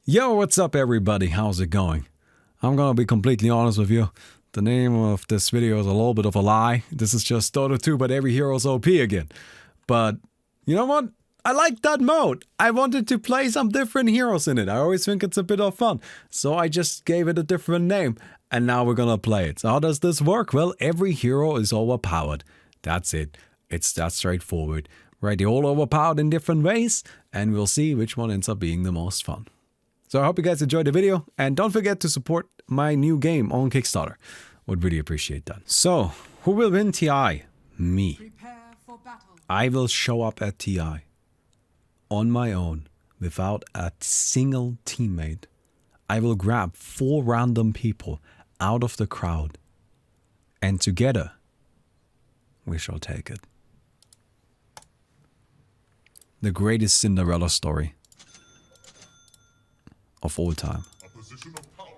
Yo, what's up everybody? How's it going? I'm gonna be completely honest with you. The name of this video is a little bit of a lie. This is just Dota 2, but every hero's OP again. But, you know what? I like that mode. I wanted to play some different heroes in it. I always think it's a bit of fun. So I just gave it a different name. And now we're gonna play it. So how does this work? Well, every hero is overpowered. That's it. It's that straightforward. Right, they're all overpowered in different ways. And we'll see which one ends up being the most fun. So I hope you guys enjoyed the video, and don't forget to support my new game on Kickstarter. Would really appreciate that. So, who will win TI? Me. I will show up at TI on my own without a single teammate. I will grab 4 random people out of the crowd, and together we shall take it. The greatest Cinderella story of all time. A position of power.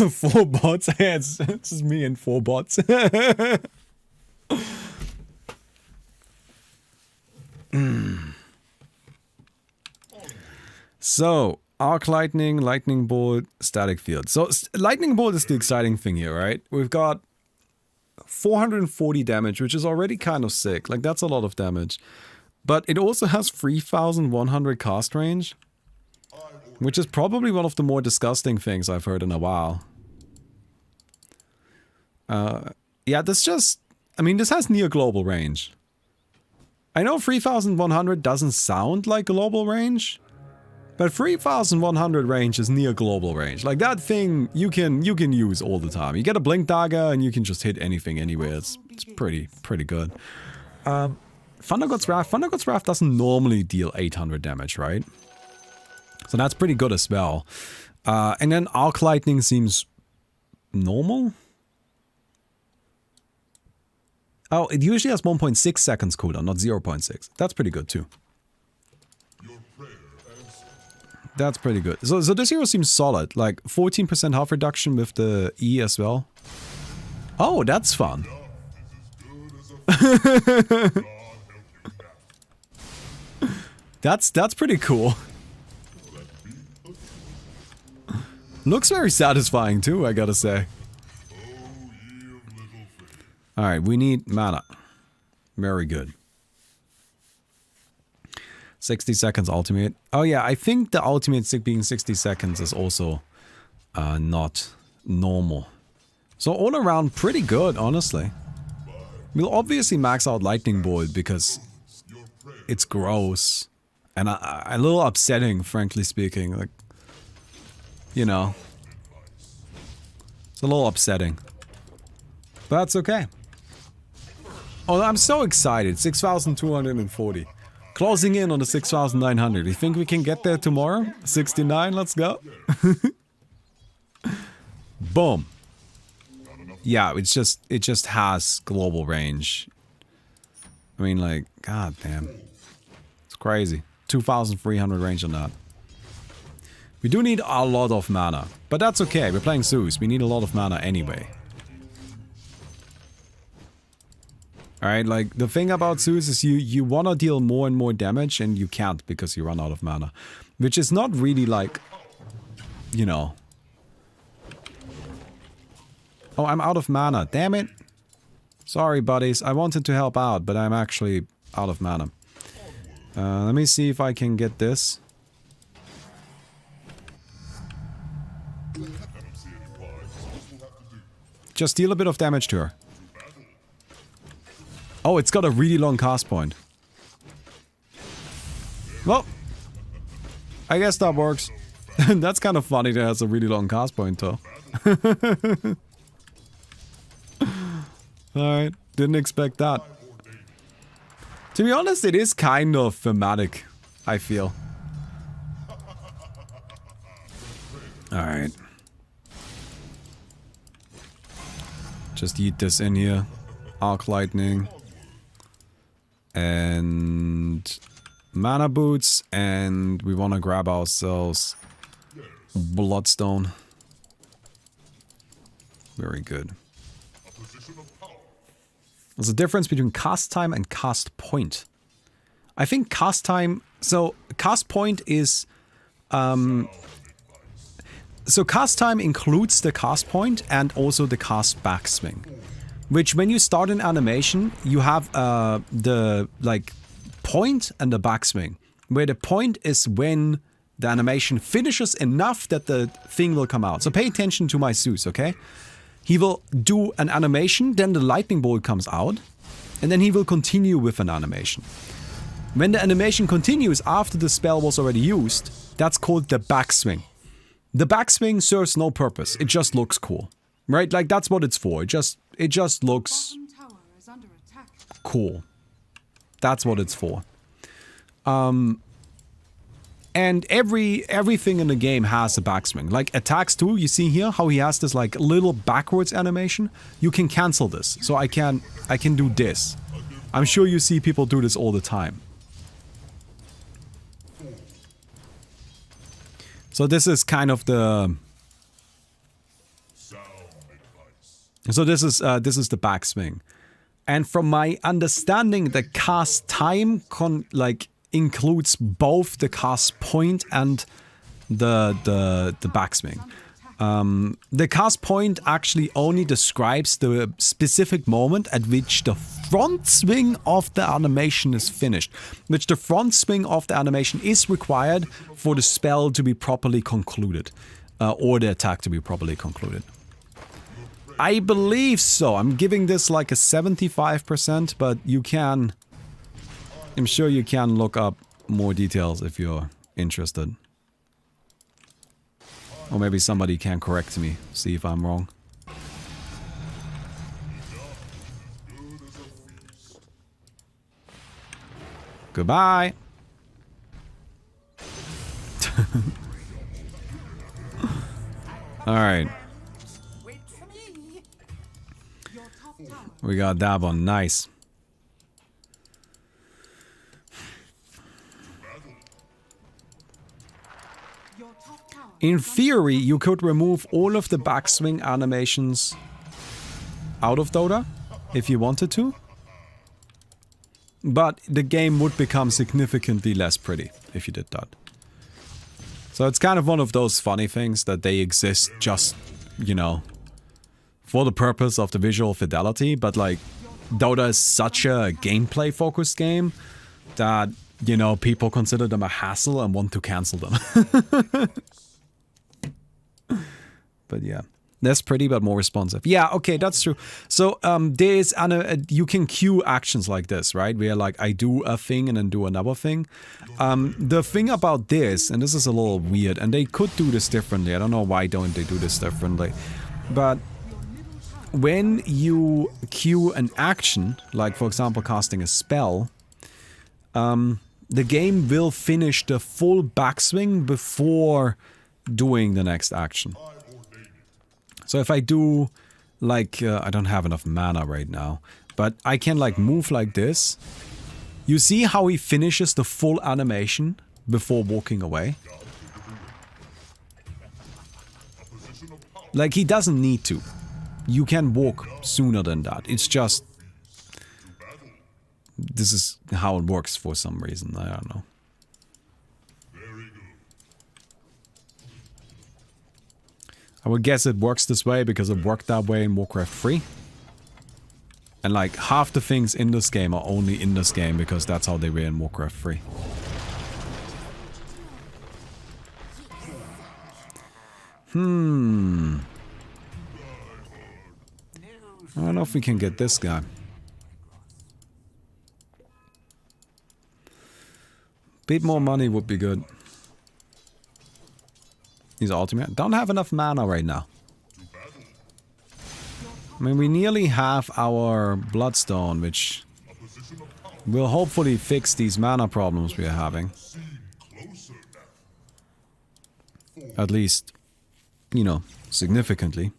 4 bots? Yeah, it's just me and 4 bots. So, arc lightning, lightning bolt, static field. So, lightning bolt is the exciting thing here, right? We've got 440 damage, which is already kind of sick. Like, that's a lot of damage. But it also has 3,100 cast range, which is probably one of the more disgusting things I've heard in a while. Yeah, this just... I mean, this has near global range. I know 3,100 doesn't sound like global range, but 3,100 range is near global range. Like, that thing you can use all the time. You get a blink dagger and you can just hit anything anywhere. It's pretty good. Thunder God's Wrath. Thunder God's Wrath doesn't normally deal 800 damage, right? So that's pretty good as well. And then Arc Lightning seems normal. Oh, it usually has 1.6 seconds cooldown, not 0.6. That's pretty good too. That's pretty good. So this hero seems solid. Like 14% health reduction with the E as well. Oh, that's fun. That's pretty cool. Looks very satisfying too, I gotta say. Alright, we need mana. Very good. 60 seconds ultimate. Oh yeah, I think the ultimate being 60 seconds is also not normal. So all around pretty good, honestly. We'll obviously max out Lightning Bolt because it's gross. And a little upsetting, frankly speaking. Like, you know. It's a little upsetting. But that's okay. Oh, I'm so excited. 6,240. Closing in on the 6,900. You think we can get there tomorrow? 69, let's go. Boom. Yeah, it just has global range. I mean, like, god damn. It's crazy. 2,300 range on that. We do need a lot of mana. But that's okay, we're playing Zeus. We need a lot of mana anyway. Alright, like, the thing about Zeus is you wanna deal more and more damage and you can't because you run out of mana. Which is not really like, you know. Oh, I'm out of mana, damn it. Sorry buddies, I wanted to help out, but I'm actually out of mana. Let me see if I can get this. Just deal a bit of damage to her. Oh, it's got a really long cast point. Well, I guess that works. That's kind of funny that it has a really long cast point though. Alright, didn't expect that. To be honest, it is kind of thematic, I feel. Alright. Just eat this in here. Arc Lightning. And mana boots, and we want to grab ourselves Bloodstone. Very good. There's a difference between cast time and cast point. I think cast time... So, cast point is... So cast time includes the cast point and also the cast backswing. Which when you start an animation, you have the like point and the backswing. Where the point is when the animation finishes enough that the thing will come out. So pay attention to my Zeus, okay? He will do an animation, then the lightning bolt comes out, and then he will continue with an animation. When the animation continues after the spell was already used, that's called the backswing. The backswing serves no purpose, it just looks cool. Right? Like that's what it's for. It just looks cool. That's what it's for. And everything in the game has a backswing. Like attacks too, you see here how he has this like little backwards animation. You can cancel this. So I can do this. I'm sure you see people do this all the time. So this is kind of the... So this is the backswing. And from my understanding, the cast time includes both the cast point and the backswing. The cast point actually only describes the specific moment at which the front swing of the animation is finished. Which the front swing of the animation is required for the spell to be properly concluded. Or the attack to be properly concluded. I believe so. I'm giving this like a 75%, but you can... I'm sure you can look up more details if you're interested. Or maybe somebody can correct me, see if I'm wrong. Goodbye! Alright. We got that one, nice. In theory, you could remove all of the backswing animations out of Dota, if you wanted to. But the game would become significantly less pretty if you did that. So it's kind of one of those funny things that they exist just, you know, for the purpose of the visual fidelity. But like, Dota is such a gameplay focused game that, you know, people consider them a hassle and want to cancel them. But yeah, less pretty but more responsive. Yeah, okay, that's true. So there's you can queue actions like this, right? Where like I do a thing and then do another thing. The thing about this, and this is a little weird, and they could do this differently. I don't know why don't they do this differently. But when you queue an action, like for example casting a spell, the game will finish the full backswing before doing the next action. So if I do, like, I don't have enough mana right now, but I can like move like this. You see how he finishes the full animation before walking away? Like he doesn't need to. You can walk sooner than that. It's just... This is how it works for some reason, I don't know. I would guess it works this way because it worked that way in Warcraft 3. And like half the things in this game are only in this game because that's how they were in Warcraft 3. I don't know if we can get this guy. Bit more money would be good. He's ultimate. Don't have enough mana right now. I mean, we nearly have our Bloodstone, which will hopefully fix these mana problems we are having. At least, you know, significantly.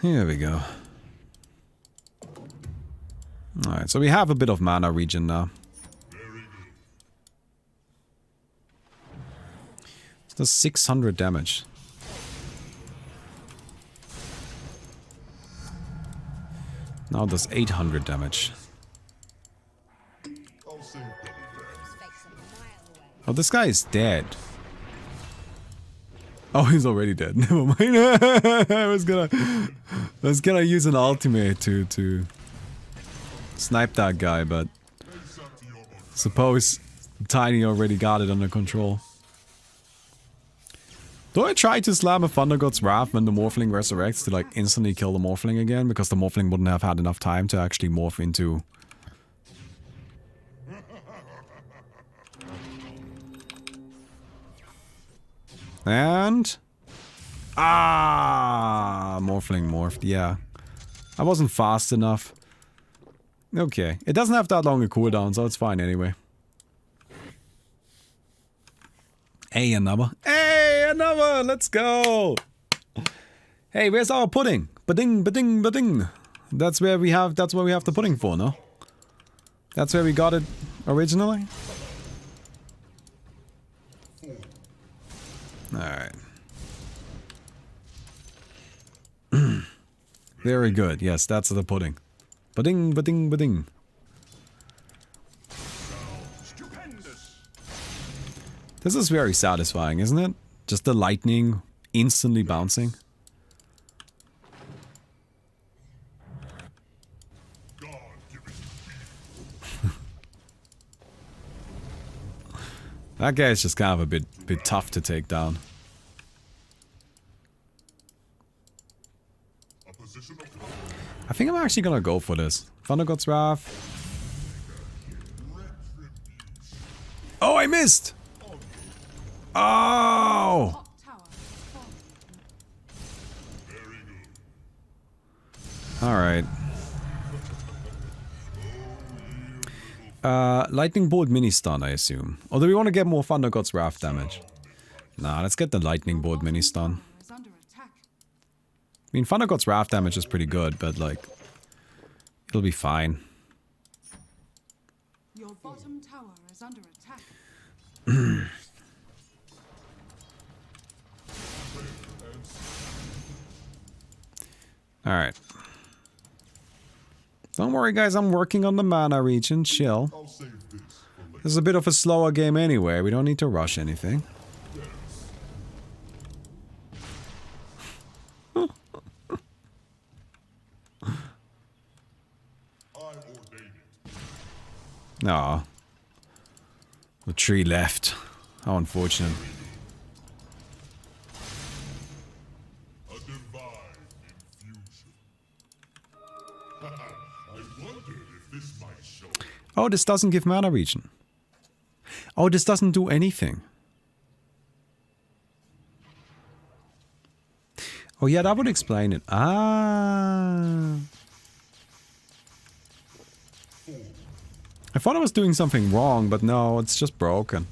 Here we go. Alright, so we have a bit of mana regen now. Does 600 damage. Now does 800 damage. I'll save double that. Oh, this guy is dead. Oh, he's already dead. Never mind. I was gonna use an ultimate to snipe that guy, but suppose Tiny already got it under control. Do I try to slam a Thunder God's Wrath when the Morphling resurrects to like instantly kill the Morphling again? Because the Morphling wouldn't have had enough time to actually morph into... And... Ah, Morphling morphed, yeah. I wasn't fast enough. Okay, it doesn't have that long a cooldown, so it's fine anyway. Hey, another. Hey, another! Let's go! Hey, where's our pudding? Ba-ding, ba-ding, ba-ding. That's where we have the pudding for, no? That's where we got it originally? Alright. Very good. Yes, that's the pudding. Ba-ding, ba-ding, ba-ding. This is very satisfying, isn't it? Just the lightning instantly bouncing. That guy is just kind of a bit tough to take down. I think I'm actually gonna go for this. Thunder God's Wrath. Oh, I missed! Oh! Alright. Lightning Bolt mini stun, I assume. Or do we want to get more Thunder God's Wrath damage? Nah, let's get the Lightning Bolt mini stun. I mean, Thunder God's Wrath damage is pretty good, but like, it'll be fine. Your bottom tower is under attack. Alright. Don't worry guys, I'm working on the mana region, chill. I'll save this for later. This is a bit of a slower game anyway, we don't need to rush anything. Aw. The tree left. How unfortunate. A divine infusion. I wondered if this might show. Oh, this doesn't give mana region. Oh, this doesn't do anything. Oh yeah, that would explain it. Ah. I thought I was doing something wrong, but no, it's just broken.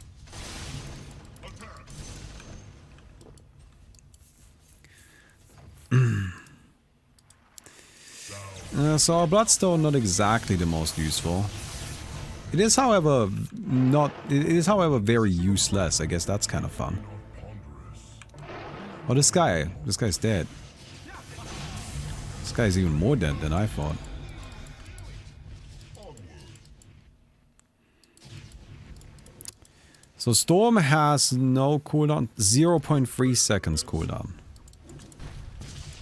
So our Bloodstone not exactly the most useful. It is, however, very useless. I guess that's kind of fun. Oh, this guy's dead. This guy's even more dead than I thought. So Storm has no cooldown, 0.3 seconds cooldown.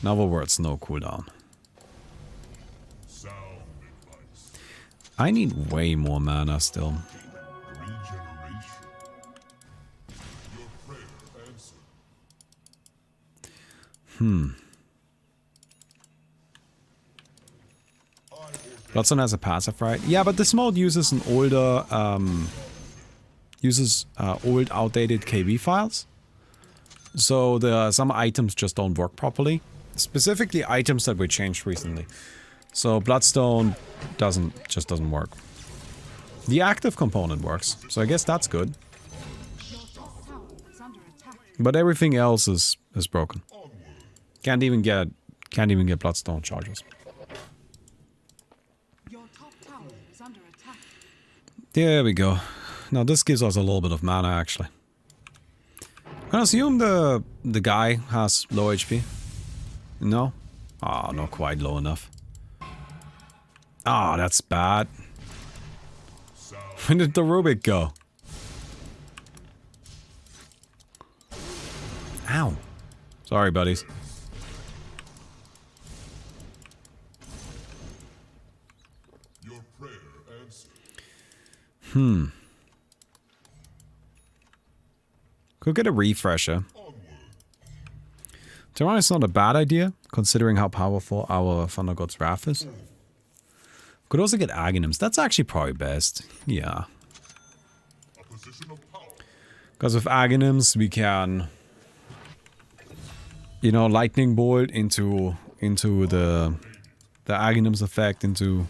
In other words, no cooldown. I need way more mana still. Bloodstone has a passive, right? Yeah, but this mode uses an older, old outdated KB files. So some items just don't work properly. Specifically items that were changed recently. So Bloodstone just doesn't work. The active component works, so I guess that's good. But everything else is broken. Can't even get Bloodstone charges. There we go. Now this gives us a little bit of mana actually. I assume the guy has low HP. No? Ah, not quite low enough. Ah, that's bad. When did the Rubik go? Ow. Sorry, buddies. Your prayer answered. Could get a refresher. Onward. Terran is not a bad idea, considering how powerful our Thunder God's Wrath is. Could also get Aghanims. That's actually probably best. Yeah. A position of power. Because with Aghanims, we can, you know, Lightning Bolt into the Aghanims effect into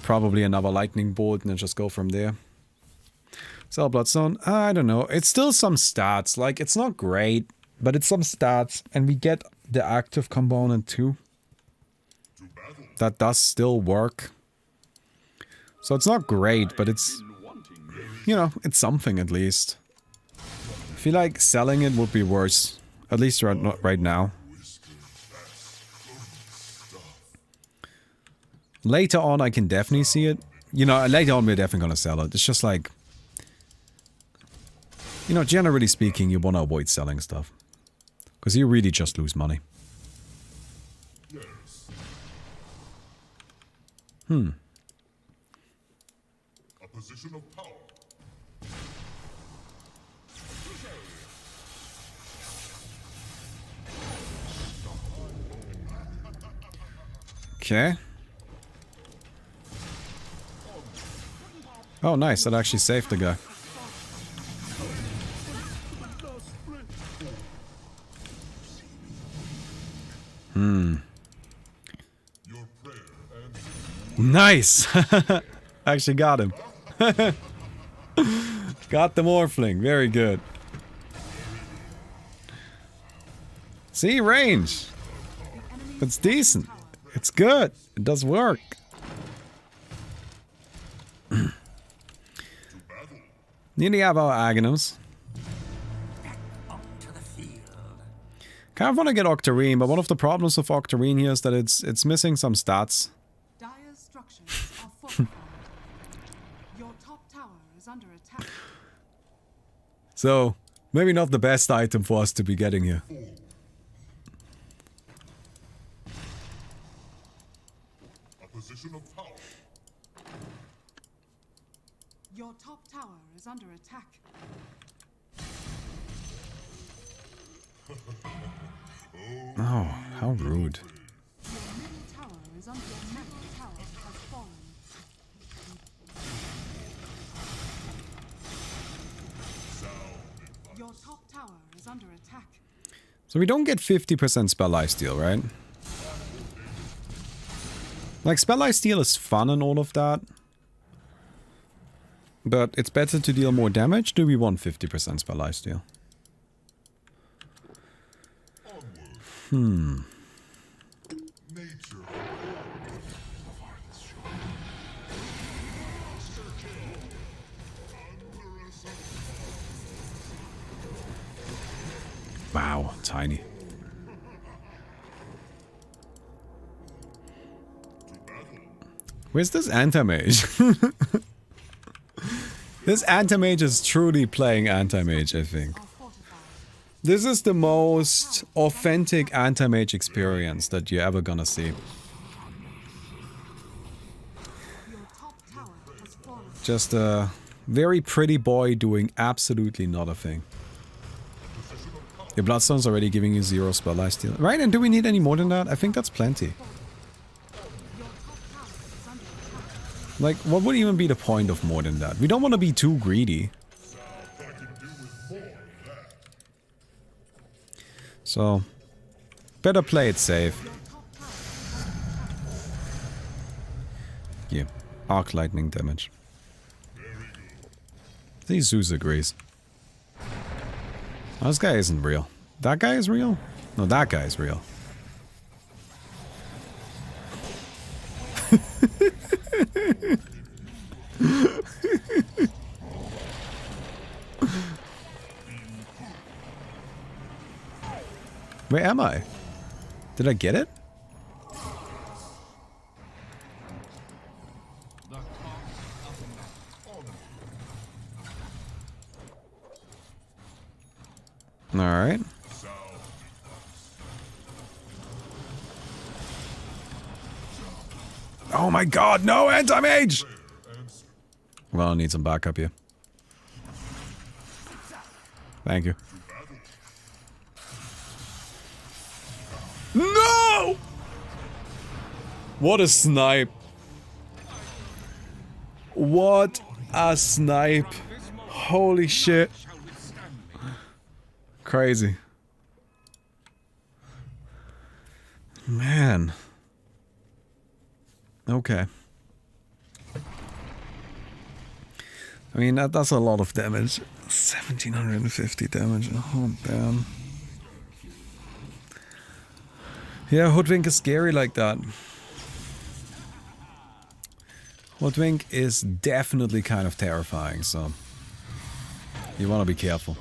probably another Lightning Bolt and then just go from there. Cell Bloodstone, I don't know. It's still some stats. Like, it's not great, but it's some stats. And we get the active component too. That does still work. So it's not great, but it's, you know, it's something at least. I feel like selling it would be worse. At least right now. Later on, I can definitely see it. You know, later on, we're definitely gonna sell it. It's just like, you know, generally speaking, you want to avoid selling stuff. Because you really just lose money. Yes. A position of power. Okay. Oh, nice. That actually saved the guy. Your prayer answered. Nice! Actually got him. Got the Morphling. Very good. See, range. It's decent. It's good. It does work. Nearly have our Aghanims. Kind of want to get Octarine, but one of the problems with Octarine here is that it's missing some stats. Dire's structures are fortified. Your top tower is under attack. So, maybe not the best item for us to be getting here. A position of power. Your top tower is under attack. Oh, how rude. Your middle tower is under attack. Your tower has fallen. Your top tower is under attack. So we don't get 50% spell lifesteal, right? Like, spell lifesteal is fun and all of that. But it's better to deal more damage. Do we want 50% spell lifesteal? Nature. Wow, tiny. Where's this anti-mage? This anti-mage is truly playing anti-mage, I think. Are fortified. This is the most authentic anti-mage experience that you're ever gonna see. Your top tower has fallen. Just a very pretty boy doing absolutely not a thing. Your Bloodstone's already giving you 0 spell lifesteal. Right, and do we need any more than that? I think that's plenty. Your top tower is under attack. Like, what would even be the point of more than that? We don't want to be too greedy. So, better play it safe. Your top tower is under attack. Yeah, arc lightning damage. See, Zeus agrees. Oh, this guy isn't real. That guy is real? No, that guy is real. Where am I? Did I get it? Alright. Oh my god, no anti-mage! Well, I need some backup here. Thank you. No! What a snipe. What a snipe. Holy shit. Crazy. Man. Okay. I mean, that's a lot of damage. 1750 damage. Oh, damn. Yeah, Hoodwink is scary like that. Hoodwink is definitely kind of terrifying, so you want to be careful.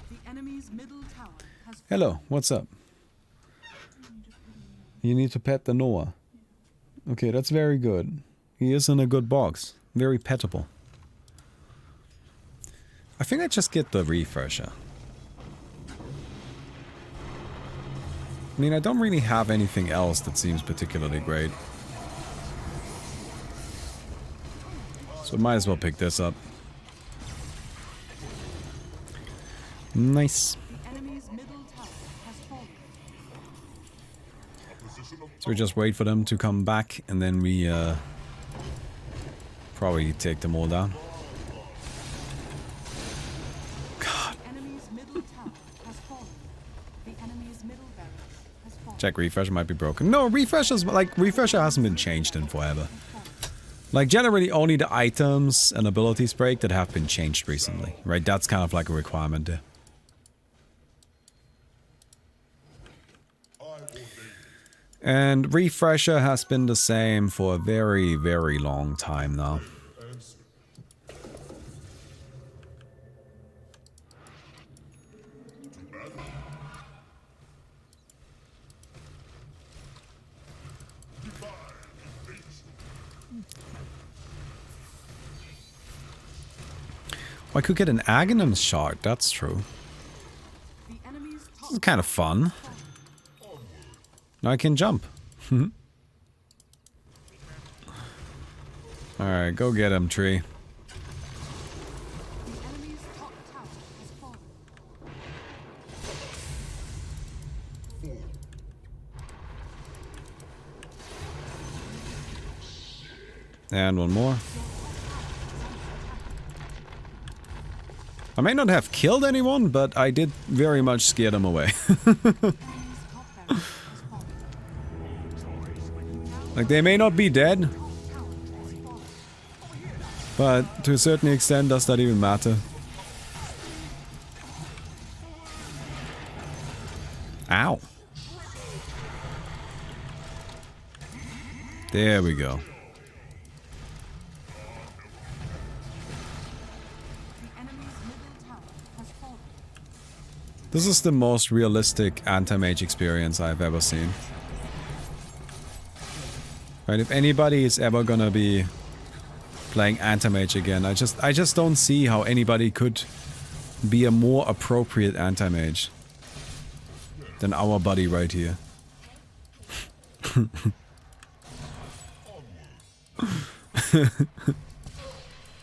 The enemy's middle tower has Hello, what's up? You need to pet the Noah. Okay, that's very good. He is in a good box. Very pettable. I think I just get the refresher. I mean, I don't really have anything else that seems particularly great. So I might as well pick this up. Nice. the enemy's middle tower has fallen. So we just wait for them to come back and then we probably take them all down. God. The enemy's middle tower has fallen. The enemy's middle barracks has fallen. Check refresher might be broken. No, refresher hasn't been changed in forever. Like generally only the items and abilities break that have been changed recently, right? That's kind of like a requirement there. And refresher has been the same for a very, very long time now. I could get an Aghanim shard, that's true. The enemy's top This is kind of fun. Now I can jump. Alright, go get him, tree. the enemy's top tower has fallen. And one more. I may not have killed anyone, but I did very much scare them away. Enemy's top barracks has fallen. Like, they may not be dead, Tower has fallen. but to a certain extent, does that even matter? Ow. There we go. The enemy's middle tower has fallen. This is the most realistic anti-mage experience I've ever seen. Right, if anybody is ever gonna be playing anti-mage again, I just don't see how anybody could be a more appropriate anti-mage than our buddy right here.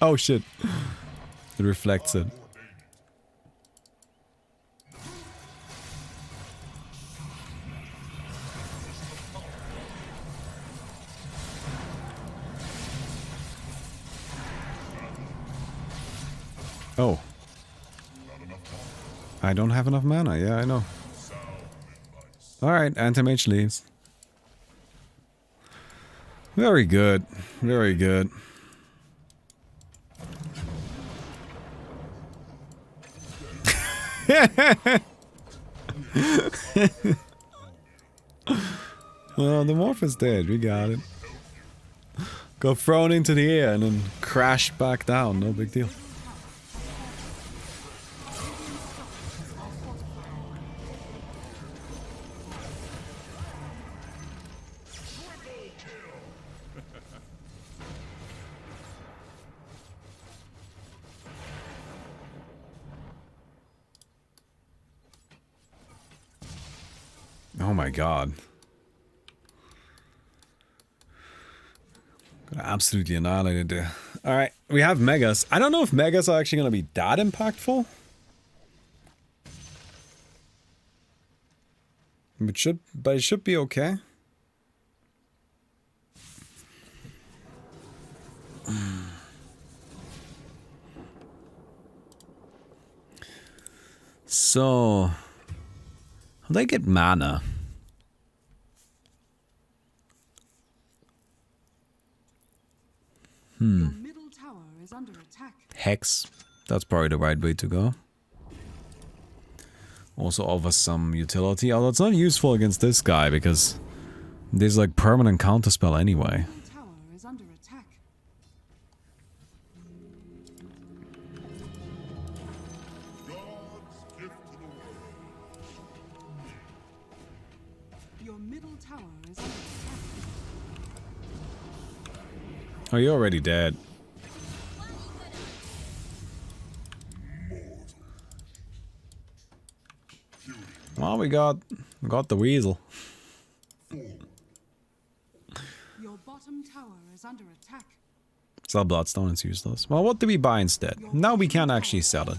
Oh shit. It reflects it. Oh. I don't have enough mana. Yeah, I know. Alright, anti-mage leaves. Very good. Very good. Well, the morph is dead. We got it. Got thrown into the air and then crashed back down. No big deal. Oh my god. Got absolutely annihilated there. Alright, we have megas. I don't know if megas are actually going to be that impactful. But it should be okay. So, how do I get mana? Your middle tower is under attack. Hex. That's probably the right way to go. Also offers some utility, although it's not useful against this guy because there's like permanent counterspell anyway. Middle tower is under attack. God's gift to the world. Your middle tower is under attack. Oh, you're already dead. Well, we got the weasel. Your bottom tower is under attack. Sell bloodstone, it's useless. Well, what do we buy instead? Now we can actually sell it.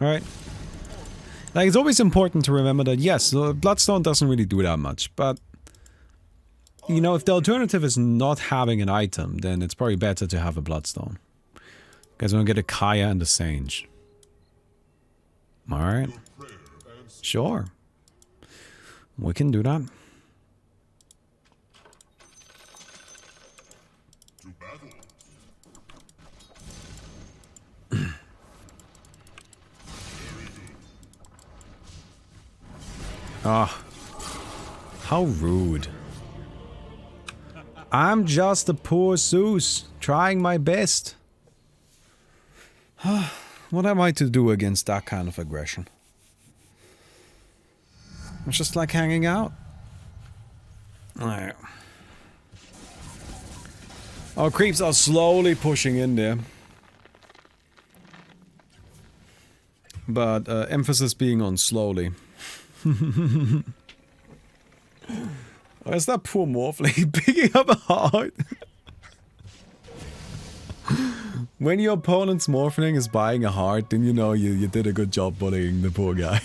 Alright. Like, it's always important to remember that, yes, bloodstone doesn't really do that much, but you know, if the alternative is not having an item, then it's probably better to have a bloodstone. Because we're gonna get a Kaya and a Sage. Alright. Sure. We can do that. To battle. Ah. How rude. I'm just a poor Zeus, trying my best. What am I to do against that kind of aggression? It's just like hanging out. Alright. Our creeps are slowly pushing in there. But emphasis being on slowly. Where's that poor Morphling picking up a heart? When your opponent's Morphling is buying a heart, then you know you did a good job bullying the poor guy.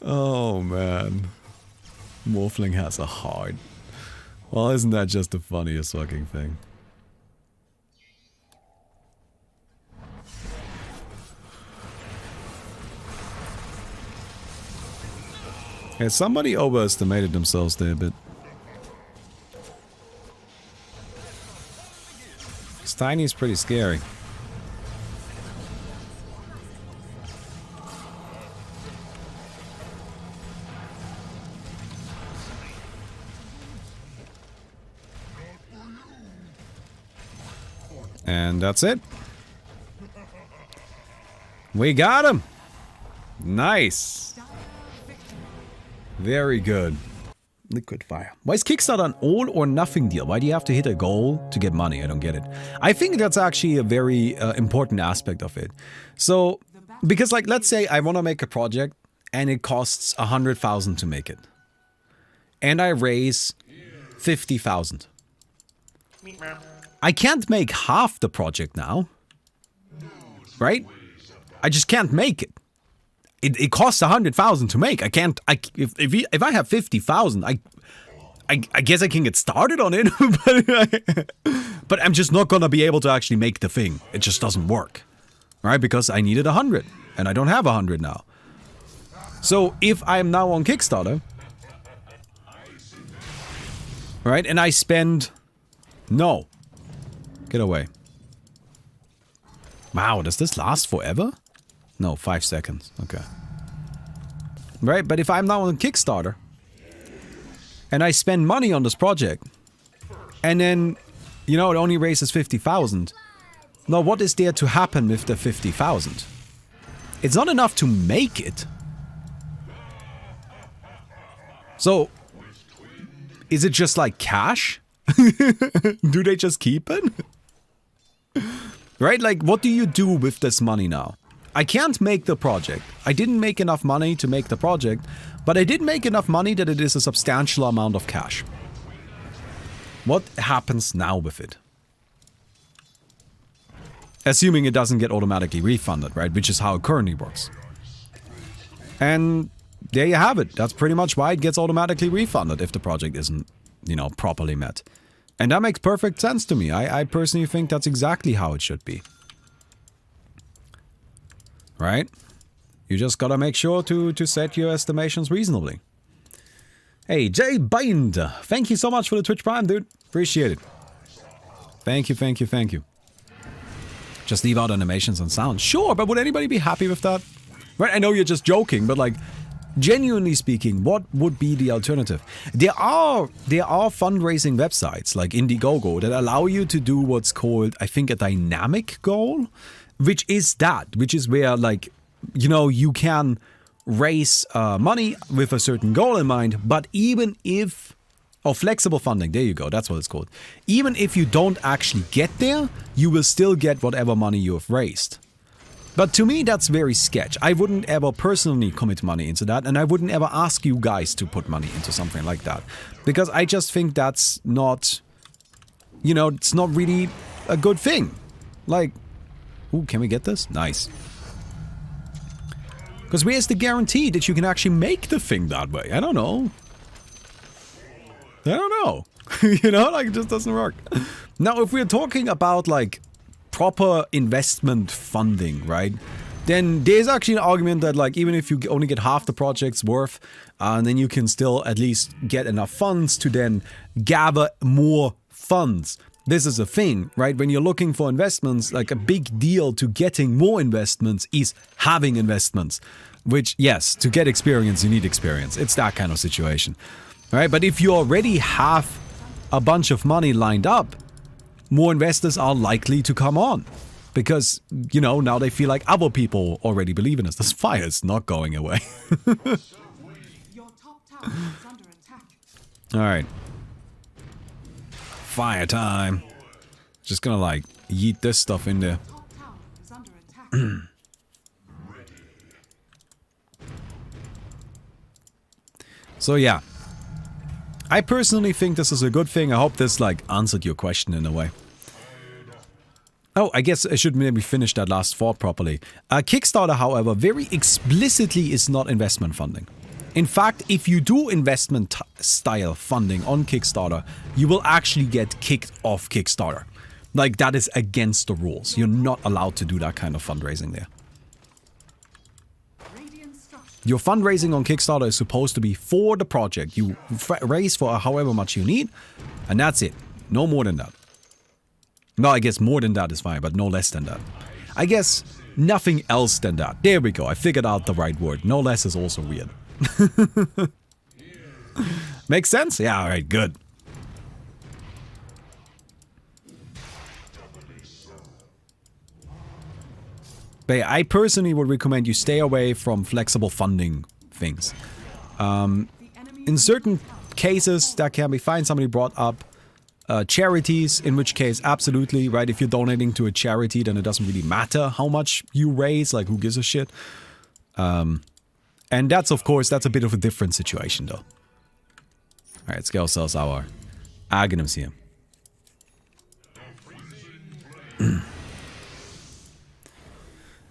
Oh man. Morphling has a heart. Well, isn't that just the funniest fucking thing? Yeah, somebody overestimated themselves there a bit. This Tiny is pretty scary. And that's it. We got him! Nice! Very good. Liquid fire. Why is Kickstarter an all or nothing deal? Why do you have to hit a goal to get money? I don't get it. I think that's actually a very important aspect of it. So, because like, let's say I want to make a project and it costs 100,000 to make it. And I raise 50,000. I can't make half the project now. Right? I just can't make it. It costs 100,000 to make. I can't. If I have 50,000, I guess I can get started on it, but I'm just not gonna be able to actually make the thing. It just doesn't work, right? Because I needed 100, and I don't have 100 now. So if I'm now on Kickstarter, right, and I spend, no, get away. Wow, does this last forever? No, 5 seconds. Okay. Right, but if I'm now on Kickstarter and I spend money on this project and then, you know, it only raises 50,000. Now, what is there to happen with the 50,000? It's not enough to make it. So, is it just like cash? Do they just keep it? Right? Like, what do you do with this money now? I can't make the project. I didn't make enough money to make the project, but I did make enough money that it is a substantial amount of cash. What happens now with it? Assuming it doesn't get automatically refunded, right? Which is how it currently works. And there you have it. That's pretty much why it gets automatically refunded if the project isn't, you know, properly met. And that makes perfect sense to me. I personally think that's exactly how it should be. Right? You just gotta make sure to set your estimations reasonably. Hey, Jay Bind! Thank you so much for the Twitch Prime, dude. Appreciate it. Thank you, thank you, thank you. Just leave out animations and sound. Sure, but would anybody be happy with that? Right, I know you're just joking, but like, genuinely speaking, what would be the alternative? There are fundraising websites like Indiegogo that allow you to do what's called, I think, a dynamic goal, which is where, like, you know, you can raise money with a certain goal in mind, but even if... Oh, flexible funding, there you go, that's what it's called. Even if you don't actually get there, you will still get whatever money you have raised. But to me, that's very sketch. I wouldn't ever personally commit money into that, and I wouldn't ever ask you guys to put money into something like that. Because I just think that's not... You know, it's not really a good thing. Like... Ooh, can we get this? Nice. Because where's the guarantee that you can actually make the thing that way? I don't know. I don't know. You know, like, it just doesn't work. Now, if we're talking about, like, proper investment funding, right? Then there's actually an argument that, like, even if you only get half the project's worth, then you can still at least get enough funds to then gather more funds. This is a thing, right? When you're looking for investments, like, a big deal to getting more investments is having investments. Which, yes, to get experience, you need experience. It's that kind of situation. Right, but if you already have a bunch of money lined up, more investors are likely to come on. Because, you know, now they feel like other people already believe in us. This fire is not going away. Your top tower is under attack. Alright. Fire time. Just gonna, like, yeet this stuff in there. Top tower is under attack. So, yeah. I personally think this is a good thing. I hope this, like, answered your question in a way. Oh, I guess I should maybe finish that last thought properly. Kickstarter, however, very explicitly is not investment funding. In fact, if you do investment-style funding on Kickstarter, you will actually get kicked off Kickstarter. Like, that is against the rules. You're not allowed to do that kind of fundraising there. Your fundraising on Kickstarter is supposed to be for the project. You raise for however much you need, and that's it. No more than that. No, I guess more than that is fine, but no less than that. I guess nothing else than that. There we go. I figured out the right word. No less is also weird. Makes sense? Yeah, alright, good. But yeah, I personally would recommend you stay away from flexible funding things. In certain cases, that can be fine. Somebody brought up charities, in which case, absolutely, right? If you're donating to a charity, then it doesn't really matter how much you raise, like, who gives a shit? And that's, of course, that's a bit of a different situation, though. Alright, let's get ourselves our Aghanim's here.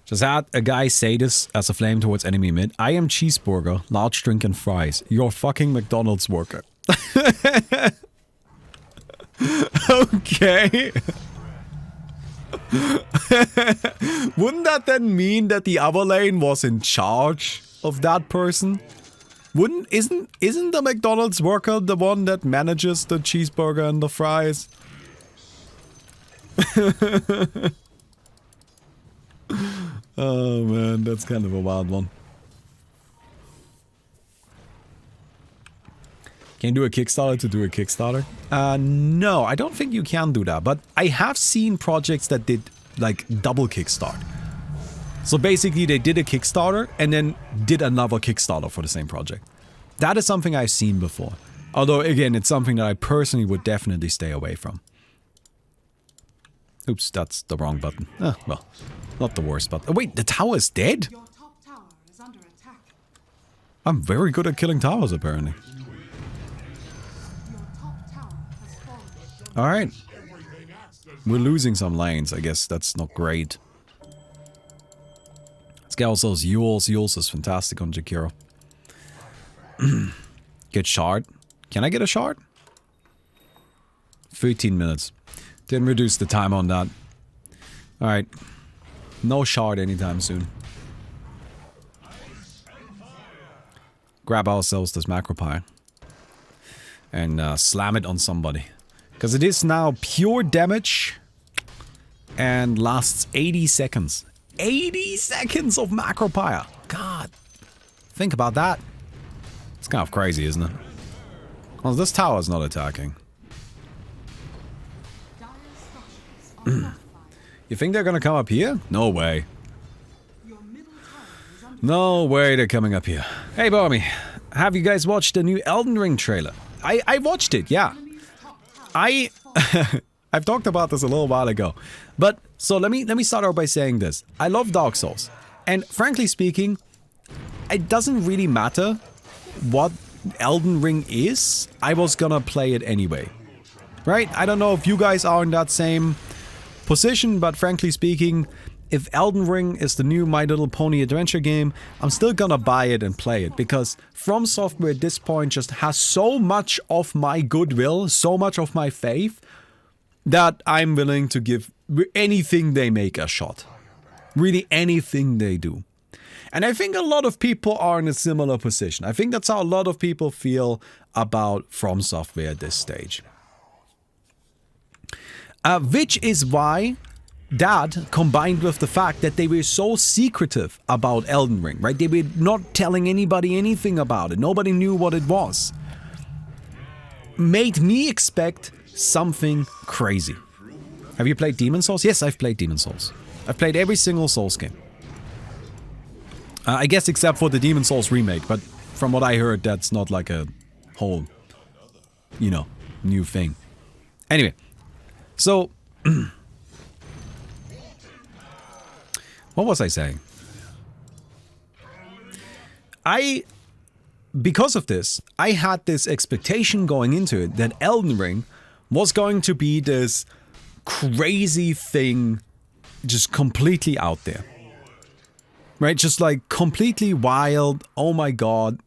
Just had a guy say this as a flame towards enemy mid. I am cheeseburger, large drink and fries. You're fucking McDonald's worker. Okay. Wouldn't that then mean that the other lane was in charge of that person? Isn't the McDonald's worker the one that manages the cheeseburger and the fries? Oh man, that's kind of a wild one. Can you do a Kickstarter to do a Kickstarter? No, I don't think you can do that, but I have seen projects that did, like, double Kickstart. So basically they did a Kickstarter and then did another Kickstarter for the same project. That is something I've seen before. Although, again, it's something that I personally would definitely stay away from. Oops, that's the wrong button. Well, not the worst button. Oh, wait, the tower is dead? Your top tower is under attack. I'm very good at killing towers, apparently. Your top tower has fallen. Alright. We're losing some lanes. I guess that's not great. Let's get also Yules. Yules is fantastic on Jakiro. Get shard. Can I get a shard? 13 minutes. Didn't reduce the time on that. Alright. No shard anytime soon. Grab ourselves this macropie. And slam it on somebody. Because it is now pure damage. And lasts 80 seconds. 80 seconds of macropie. God. Think about that. It's kind of crazy, isn't it? Well, this tower is not attacking. Dire structures are fortified. You think they're gonna come up here? No way. Your middle tower is under No way they're coming up here. Hey, Baumi. Have you guys watched the new Elden Ring trailer? I watched it, yeah. enemy's top tower. I've talked about this a little while ago. But, so let me start out by saying this. I love Dark Souls. And frankly speaking, it doesn't really matter what Elden Ring is. I was gonna play it anyway. Right? I don't know if you guys are in that same position, but frankly speaking, if Elden Ring is the new My Little Pony adventure game, I'm still gonna buy it and play it, because From Software at this point just has so much of my goodwill, so much of my faith, that I'm willing to give anything they make a shot. Really anything they do. And I think a lot of people are in a similar position. I think that's how a lot of people feel about From Software at this stage. Which is why that, combined with the fact that they were so secretive about Elden Ring, right? They were not telling anybody anything about it. Nobody knew what it was. Made me expect something crazy. Have you played Demon Souls? Yes, I've played Demon Souls. I've played every single Souls game. I guess except for the Demon Souls remake, but from what I heard, that's not like a whole, you know, new thing. Anyway, so... what was I saying? Because of this, I had this expectation going into it that Elden Ring was going to be this crazy thing, just completely out there. Right? Just like completely wild. Oh my god.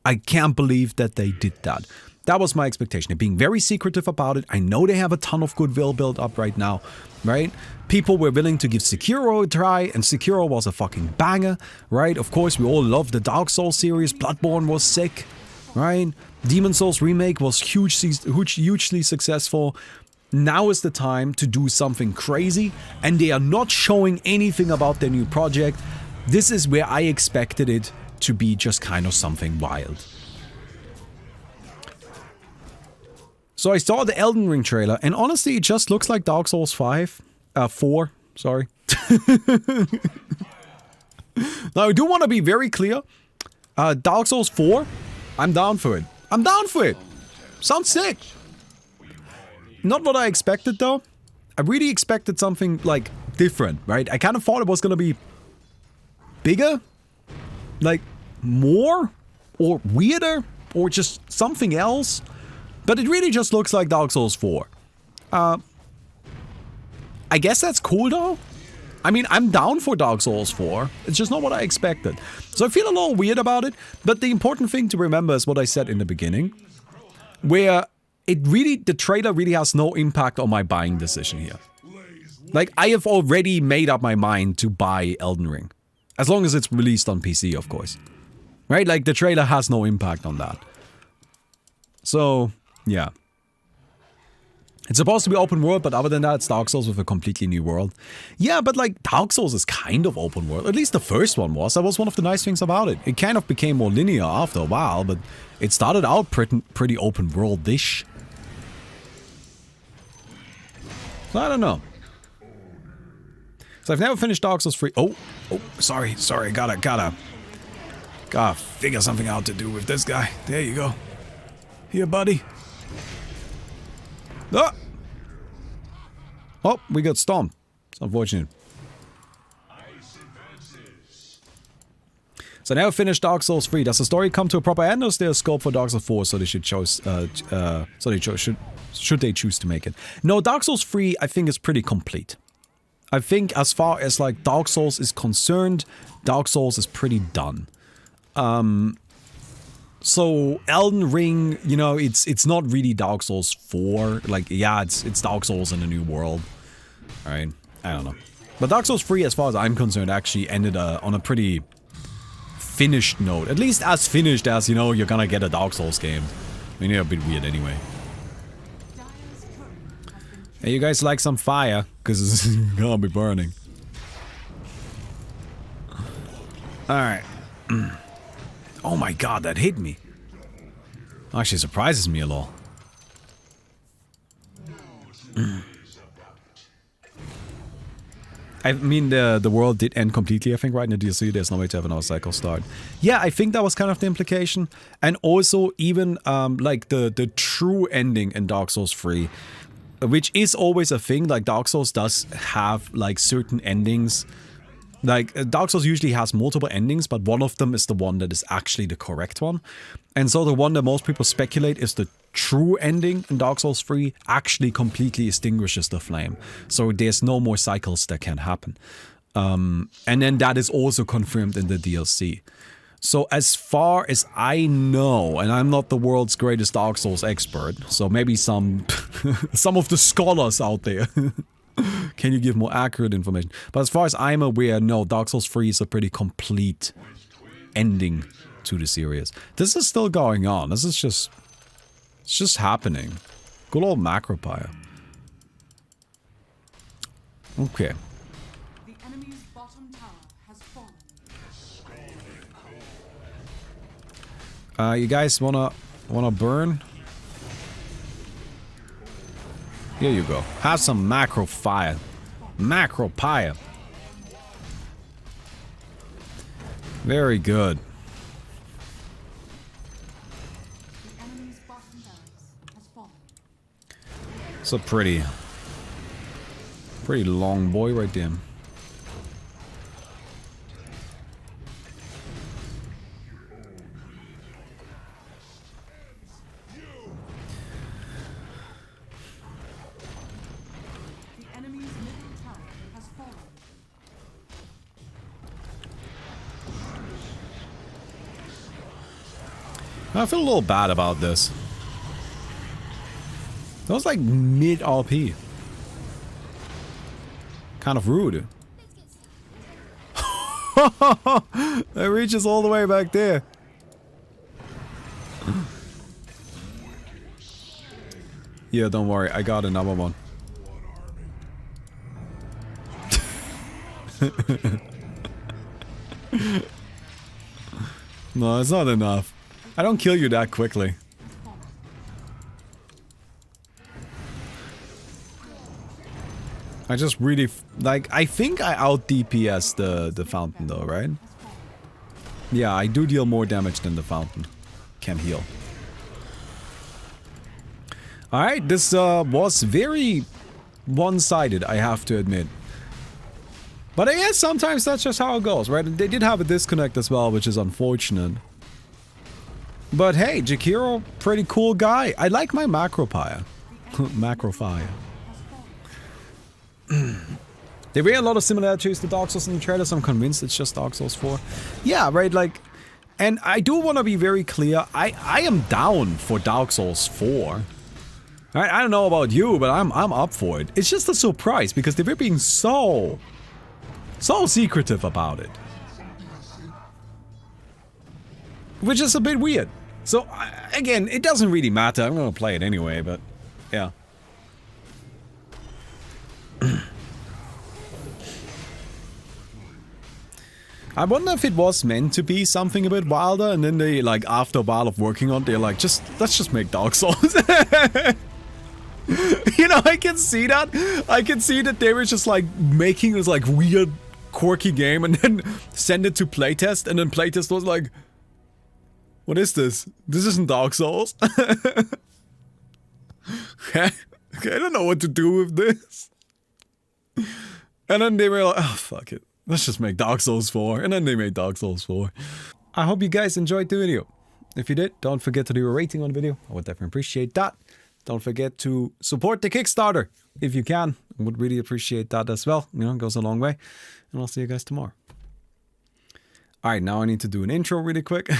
I can't believe that they did that. That was my expectation. They're being very secretive about it. I know they have a ton of goodwill built up right now. Right? People were willing to give Sekiro a try, and Sekiro was a fucking banger. Right? Of course, we all love the Dark Souls series. Bloodborne was sick. Right? Demon Souls remake was hugely successful. Now is the time to do something crazy, and they are not showing anything about their new project. This is where I expected it to be just kind of something wild. So I saw the Elden Ring trailer, and honestly, it just looks like Dark Souls 4, sorry. Now, I do want to be very clear. Dark Souls 4, I'm down for it. I'm down for it. Sounds sick. Not what I expected, though. I really expected something, like, different, right? I kind of thought it was going to be bigger, like more, or weirder, or just something else. But it really just looks like Dark Souls 4. I guess that's cool though. I mean, I'm down for Dark Souls 4. It's just not what I expected. So I feel a little weird about it. But the important thing to remember is what I said in the beginning, where the trailer really has no impact on my buying decision here. Like, I have already made up my mind to buy Elden Ring. As long as it's released on PC, of course. Right? Like, the trailer has no impact on that. So, yeah. It's supposed to be open world, but other than that, it's Dark Souls with a completely new world. Yeah, but like, Dark Souls is kind of open world. At least the first one was. That was one of the nice things about it. It kind of became more linear after a while, but it started out pretty open world-ish. So, I don't know. So I've never finished Dark Souls 3. Oh, sorry, gotta figure something out to do with this guy. There you go. Here, buddy. Ah! Oh, we got stomped. It's unfortunate. So now finished Dark Souls 3. Does the story come to a proper end, or is there a scope for Dark Souls 4? So they should choose. Should they choose to make it? No, Dark Souls 3 I think is pretty complete. I think as far as like Dark Souls is concerned, Dark Souls is pretty done. So Elden Ring, you know, it's not really Dark Souls 4. Like, yeah, it's Dark Souls in a new world. Alright, I don't know. But Dark Souls 3, as far as I'm concerned, actually ended on a pretty finished note. At least as finished as, you know, you're gonna get a Dark Souls game. I mean, they're a bit weird anyway. Hey, you guys like some fire? Because it's gonna be burning. Alright. Oh my god, that hit me. Actually surprises me a lot. I mean, the world did end completely, I think, right in the DLC. There's no way to have another cycle start. Yeah, I think that was kind of the implication. And also, even, like, the true ending in Dark Souls 3, which is always a thing. Like, Dark Souls does have, like, certain endings. Like, Dark Souls usually has multiple endings, but one of them is the one that is actually the correct one. And so the one that most people speculate is the true ending in Dark Souls 3 actually completely extinguishes the flame. So there's no more cycles that can happen. And then that is also confirmed in the DLC. So as far as I know, and I'm not the world's greatest Dark Souls expert, so maybe some of the scholars out there can you give more accurate information? But as far as I'm aware, no, Dark Souls 3 is a pretty complete ending to the series. This is still going on. This is just... it's just happening. Good old Macropire. Okay. The enemy's bottom tower has fallen. You guys wanna burn? Here you go. Have some macro fire. Macro pyre. Very good. The enemy's bottom barracks has fallen. It's a pretty long boy right there. The enemy's middle tower has fallen. I feel a little bad about this. That was like mid RP. Kind of rude. It reaches all the way back there. Yeah, don't worry, I got another one. No, it's not enough. I don't kill you that quickly. I just really, like, I think I out DPS the fountain though, right? Yeah, I do deal more damage than the fountain can heal. Alright, this was very one-sided, I have to admit. But I guess sometimes that's just how it goes, right? They did have a disconnect as well, which is unfortunate. But hey, Jakiro, pretty cool guy. I like my Macropire. Macrofire. There were a lot of similarities to Dark Souls in the trailers. I'm convinced it's just Dark Souls 4. Yeah, right, like... And I do want to be very clear. I am down for Dark Souls 4. I don't know about you, but I'm up for it. It's just a surprise, because they were being so secretive about it. Which is a bit weird. So, again, it doesn't really matter. I'm gonna play it anyway, but... yeah. I wonder if it was meant to be something a bit wilder, and then they, like, after a while of working on it, they're like, let's just make Dark Souls. You know, I can see that. I can see that they were just, like, making this, like, weird, quirky game, and then send it to playtest, and then playtest was like, what is this? This isn't Dark Souls. Okay, I don't know what to do with this. And then they were like, oh, fuck it. Let's just make Dark Souls 4. And then they made Dark Souls 4. I hope you guys enjoyed the video. If you did, don't forget to leave a rating on the video. I would definitely appreciate that. Don't forget to support the Kickstarter if you can. I would really appreciate that as well. You know, it goes a long way. And I'll see you guys tomorrow. Alright, now I need to do an intro really quick.